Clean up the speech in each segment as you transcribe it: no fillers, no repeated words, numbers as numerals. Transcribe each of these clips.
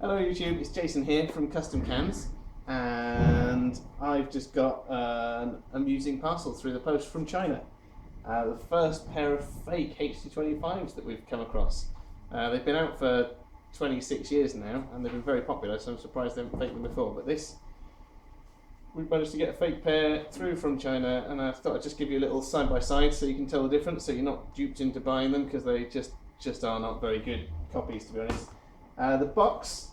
Hello YouTube, it's Jason here from Custom Cans, and I've just got an amusing parcel through the post from China. The first pair of fake HD25s that we've come across. They've been out for 26 years now, and they've been very popular, so I'm surprised they haven't faked them before. But this, we've managed to get a fake pair through from China, and I thought I'd just give you a little side by side so you can tell the difference, so you're not duped into buying them, because they just are not very good copies, to be honest. The box,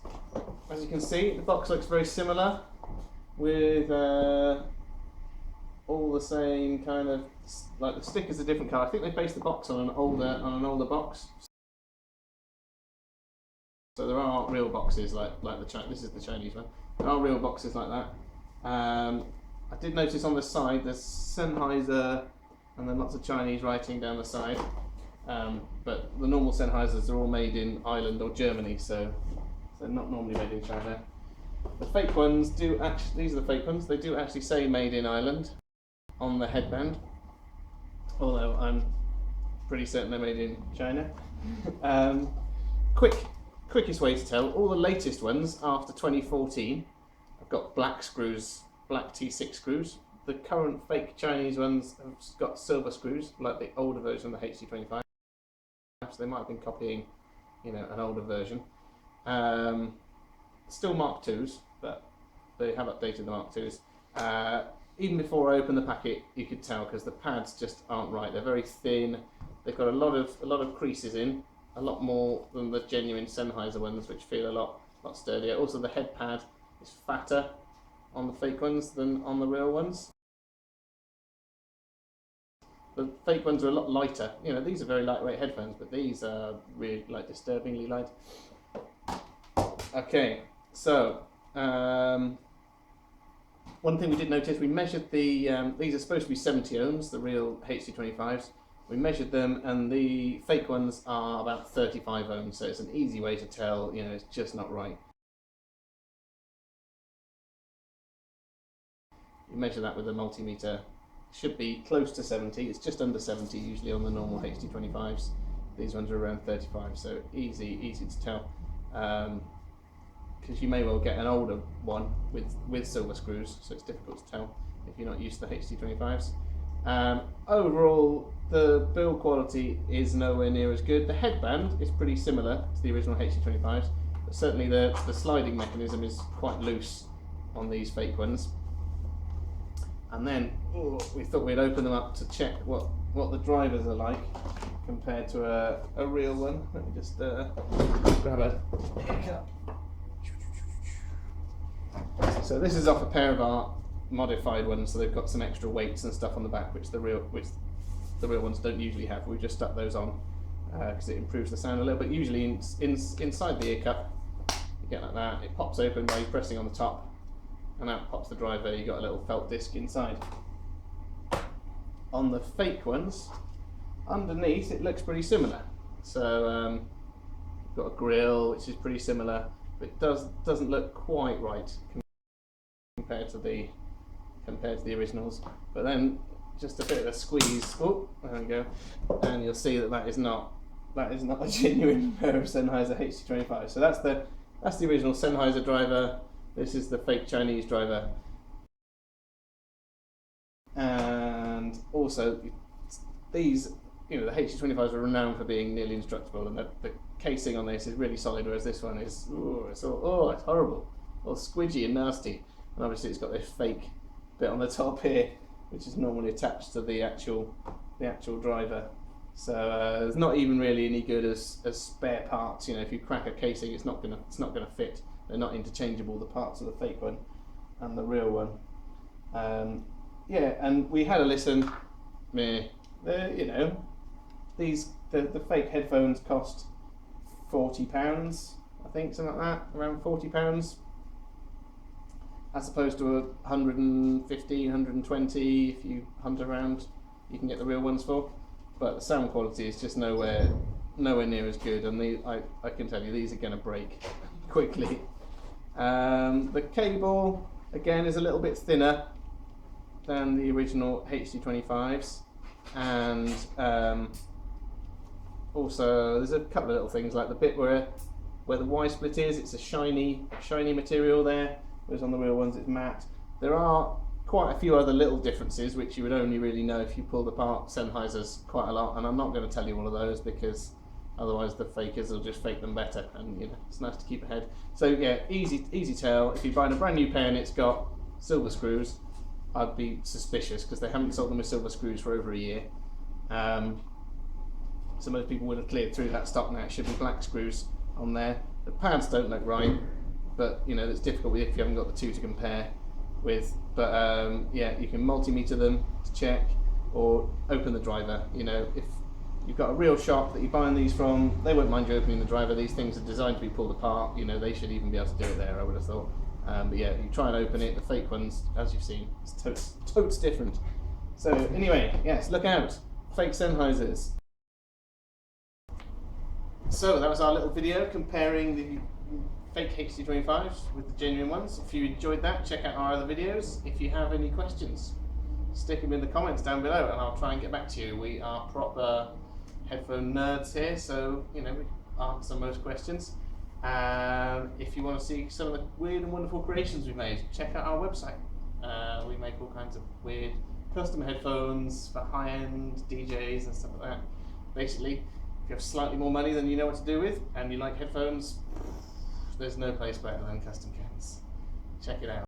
as you can see, the box looks very similar, with all the same kind of, like the stickers are different colour. I think they based the box on an older box. So there are real boxes like this is the Chinese one. There are real boxes like that. I did notice on the side there's Sennheiser and then lots of Chinese writing down the side. But the normal Sennheisers are all made in Ireland or Germany, so they're not normally made in China. The fake ones do actually, these are the fake ones, they do actually say made in Ireland on the headband, although I'm pretty certain they're made in China. Quickest way to tell, all the latest ones after 2014 have got black screws, black T6 screws. The current fake Chinese ones have got silver screws, like the older version of the HD25. So they might have been copying, an older version. Still Mark IIs, but they have updated the Mark IIs. Even before I opened the packet, you could tell because the pads just aren't right. They're very thin. They've got a lot of creases in, a lot more than the genuine Sennheiser ones, which feel a lot sturdier. Also, the head pad is fatter on the fake ones than on the real ones. The fake ones are a lot lighter. These are very lightweight headphones, but these are really disturbingly light. Okay, so one thing we did notice, we measured the, these are supposed to be 70 ohms, the real HD25s. We measured them, and the fake ones are about 35 ohms, so it's an easy way to tell, it's just not right. You measure that with a multimeter. Should be close to 70, it's just under 70 usually on the normal HD25s. These ones are around 35, so easy to tell. Because you may well get an older one with silver screws, so it's difficult to tell if you're not used to the HD25s. Overall, the build quality is nowhere near as good. The headband is pretty similar to the original HD25s, but certainly the sliding mechanism is quite loose on these fake ones. And then we thought we'd open them up to check what the drivers are like compared to a real one. Let me just grab a hiccup. So this is off a pair of our modified ones, so they've got some extra weights and stuff on the back, which the real ones don't usually have. We just stuck those on because it improves the sound a little bit. Usually inside the ear cup, you get like that. It pops open by pressing on the top, and out pops the driver. You got a little felt disc inside. On the fake ones, underneath it looks pretty similar. So you've got a grill which is pretty similar, but it doesn't look quite right compared to the originals. But then just a bit of a squeeze. Oh, there we go, and you'll see that is not a genuine pair of Sennheiser HD25. So that's the original Sennheiser driver. This is the fake Chinese driver. And also, these, the HD25s are renowned for being nearly indestructible, and the casing on this is really solid, whereas this one is, it's horrible, all squidgy and nasty. And obviously it's got this fake bit on the top here, which is normally attached to the actual driver. So there's not even really any good as spare parts. If you crack a casing, it's not gonna fit. They're not interchangeable, the parts of the fake one and the real one. Yeah, and we had a listen. The fake headphones cost £40, I think, something like that, around £40, as opposed to 150, 120 if you hunt around. You can get the real ones for, but the sound quality is just nowhere near as good. And I can tell you, these are going to break quickly. The cable again is a little bit thinner than the original HD25s, and also there's a couple of little things like the bit where where the Y split is, it's a shiny material there, whereas on the real ones it's matte. There are quite a few other little differences which you would only really know if you pulled apart Sennheisers quite a lot, and I'm not going to tell you all of those because otherwise the fakers will just fake them better, and you know, it's nice to keep ahead. So yeah, easy tell. If you're buying a brand new pair and it's got silver screws, I'd be suspicious because they haven't sold them with silver screws for over a year. So most people would have cleared through that stock now. It should be black screws on there. The pads don't look right, but you know, it's difficult if you haven't got the two to compare with. But yeah, you can multimeter them to check, or open the driver. You know, if you've got a real shop that you're buying these from, they won't mind you opening the driver. These things are designed to be pulled apart. You know, they should even be able to do it there, I would have thought. But yeah, you try and open it. The fake ones, as you've seen, it's totes different. So anyway, yes, look out, fake Sennheisers. So that was our little video comparing the fake HD25s with the genuine ones. If you enjoyed that, check out our other videos. If you have any questions, stick them in the comments down below and I'll try and get back to you. We are proper headphone nerds here, so you know, we answer most questions. If you want to see some of the weird and wonderful creations we've made, check out our website. We make all kinds of weird custom headphones for high-end DJs and stuff like that. Basically, if you have slightly more money than you know what to do with, and you like headphones, there's no place better than Custom Cans. Check it out.